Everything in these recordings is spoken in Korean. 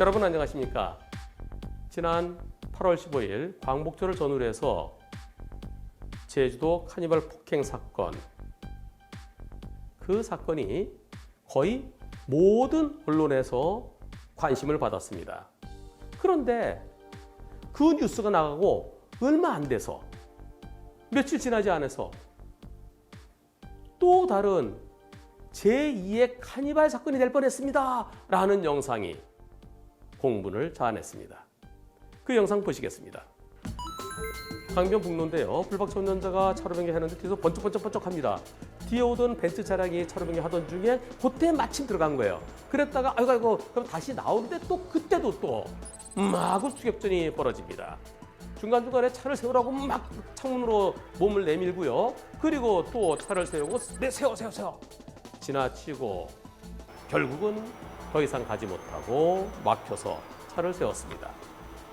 여러분 안녕하십니까? 지난 8월 15일 광복절을 전후로 해서 제주도 카니발 폭행 사건, 그 사건이 거의 모든 언론에서 관심을 받았습니다. 그런데 그 뉴스가 나가고 얼마 안 돼서, 며칠 지나지 않아서 또 다른 제2의 카니발 사건이 될 뻔했습니다 라는 영상이 공분을 자아냈습니다. 그 영상 보시겠습니다. 강변북로인데요. 불박차 운전자가 차로 변경하는데 뒤에서 번쩍번쩍합니다. 뒤에 오던 벤츠 차량이 차로 변경하던 중에 그때 마침 들어간 거예요. 그랬다가 아이고 그럼 다시 나오는데 또 그때도 또 마구 추격전이 벌어집니다. 중간중간에 차를 세우라고 막 창문으로 몸을 내밀고요. 그리고 또 차를 세우고 세워 지나치고 결국은 더 이상 가지 못하고 막혀서 차를 세웠습니다.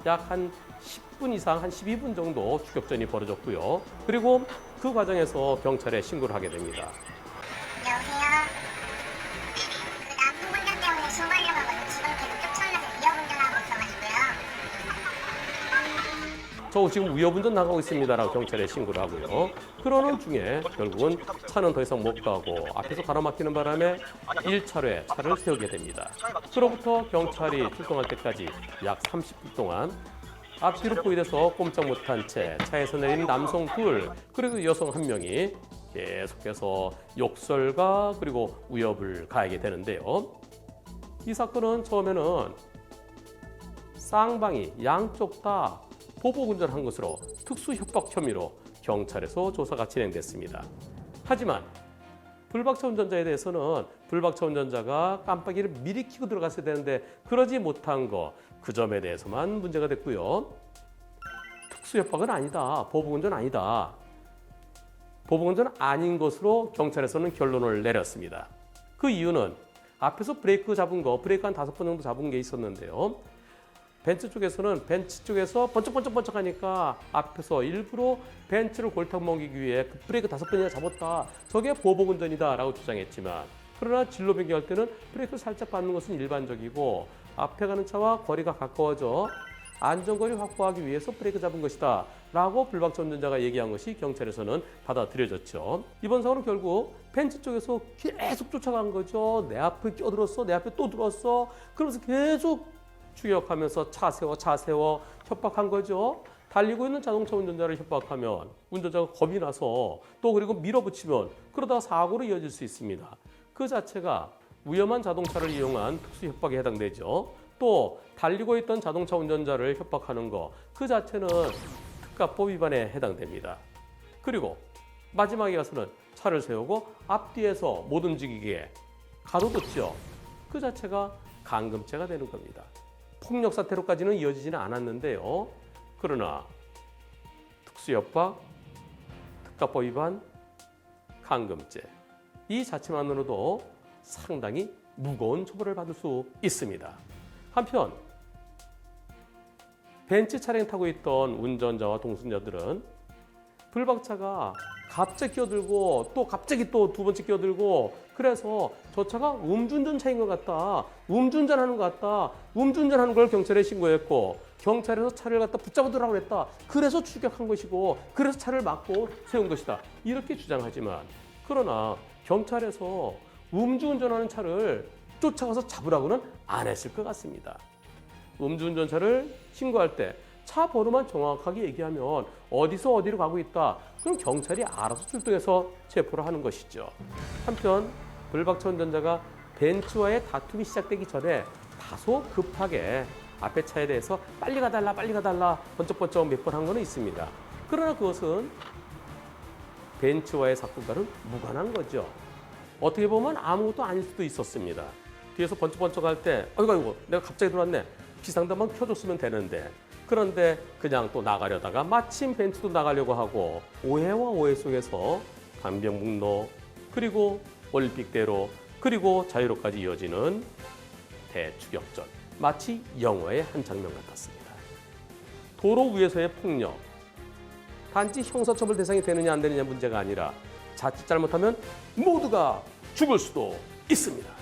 약 한 10분 이상, 한 12분 정도 추격전이 벌어졌고요. 그리고 그 과정에서 경찰에 신고를 하게 됩니다. 안녕하세요. 그 나쁜 운전 때문에 신고하려고 하거든요. 지금 계속 쫓아오면서 위협 운전하고 있어가지고요. 저 지금 위협운전 나가고 있습니다라고 경찰에 신고를 하고요. 그러는 중에 결국은 차는 더 이상 못 가고 앞에서 가로막히는 바람에 1차로에 차를 세우게 됩니다. 그로부터 경찰이 출동할 때까지 약 30분 동안 앞뒤로 포위돼서 꼼짝 못한 채 차에서 내린 남성 둘, 그리고 여성 한 명이 계속해서 욕설과 그리고 위협을 가하게 되는데요. 이 사건은 처음에는 쌍방이 양쪽 다 보복 운전한 것으로 특수협박 혐의로 경찰에서 조사가 진행됐습니다. 하지만 불박차 운전자에 대해서는 불박차 운전자가 깜빡이를 미리 켜고 들어갔어야 되는데 그러지 못한 거, 그 점에 대해서만 문제가 됐고요. 특수협박은 아니다. 보복운전 아니다. 보복운전 아닌 것으로 경찰에서는 결론을 내렸습니다. 그 이유는 앞에서 브레이크 잡은 거, 브레이크 한 5번 정도 잡은 게 있었는데요. 벤츠 쪽에서는 벤츠 쪽에서 번쩍번쩍 하니까 앞에서 일부러 벤츠를 골탕 먹이기 위해 그 브레이크 5번이나 잡았다. 저게 보복운전이다 라고 주장했지만, 그러나 진로 변경할 때는 브레이크를 살짝 밟는 것은 일반적이고 앞에 가는 차와 거리가 가까워져 안전거리 확보하기 위해서 브레이크 잡은 것이다 라고 불박차 운전자가 얘기한 것이 경찰에서는 받아들여졌죠. 이번 사고는 결국 벤츠 쪽에서 계속 쫓아간 거죠. 내 앞에 끼어들었어, 내 앞에 또 들어왔어. 그러면서 계속 추격하면서 차 세워 협박한 거죠. 달리고 있는 자동차 운전자를 협박하면 운전자가 겁이 나서 또 그리고 밀어붙이면 그러다가 사고로 이어질 수 있습니다. 그 자체가 위험한 자동차를 이용한 특수협박에 해당되죠. 또 달리고 있던 자동차 운전자를 협박하는 거, 그 자체는 특가법 위반에 해당됩니다. 그리고 마지막에 가서는 차를 세우고 앞뒤에서 못 움직이게 가로뒀죠. 그 자체가 감금죄가 되는 겁니다. 폭력 사태로까지는 이어지지는 않았는데요. 그러나 특수협박, 특가법 위반, 감금죄, 이 자체만으로도 상당히 무거운 처벌을 받을 수 있습니다. 한편 벤츠 차량 타고 있던 운전자와 동승자들은 불박차가 갑자기 끼어들고 또 갑자기 또 두 번째 끼어들고, 그래서 저 차가 음주운전 차인 것 같다, 음주운전하는 것 같다, 음주운전하는 걸 경찰에 신고했고 경찰에서 차를 갖다 붙잡아두라고 했다, 그래서 추격한 것이고 그래서 차를 막고 세운 것이다, 이렇게 주장하지만, 그러나 경찰에서 음주운전하는 차를 쫓아가서 잡으라고는 안 했을 것 같습니다. 음주운전차를 신고할 때 차 번호만 정확하게 얘기하면 어디서 어디로 가고 있다, 그럼 경찰이 알아서 출동해서 체포를 하는 것이죠. 한편 불박차 운전자가 벤츠와의 다툼이 시작되기 전에 다소 급하게 앞에 차에 대해서 빨리 가달라 번쩍번쩍 몇 번 한 거는 있습니다. 그러나 그것은 벤츠와의 사건과는 무관한 거죠. 어떻게 보면 아무것도 아닐 수도 있었습니다. 뒤에서 번쩍번쩍 할 때 아이고 내가 갑자기 들어왔네, 비상등만 켜줬으면 되는데, 그런데 그냥 또 나가려다가 마침 벤츠도 나가려고 하고 오해와 오해 속에서 강변북로, 그리고 올림픽대로, 그리고 자유로까지 이어지는 대추격전, 마치 영화의 한 장면 같았습니다. 도로 위에서의 폭력, 단지 형사처벌 대상이 되느냐 안 되느냐 문제가 아니라 자칫 잘못하면 모두가 죽을 수도 있습니다.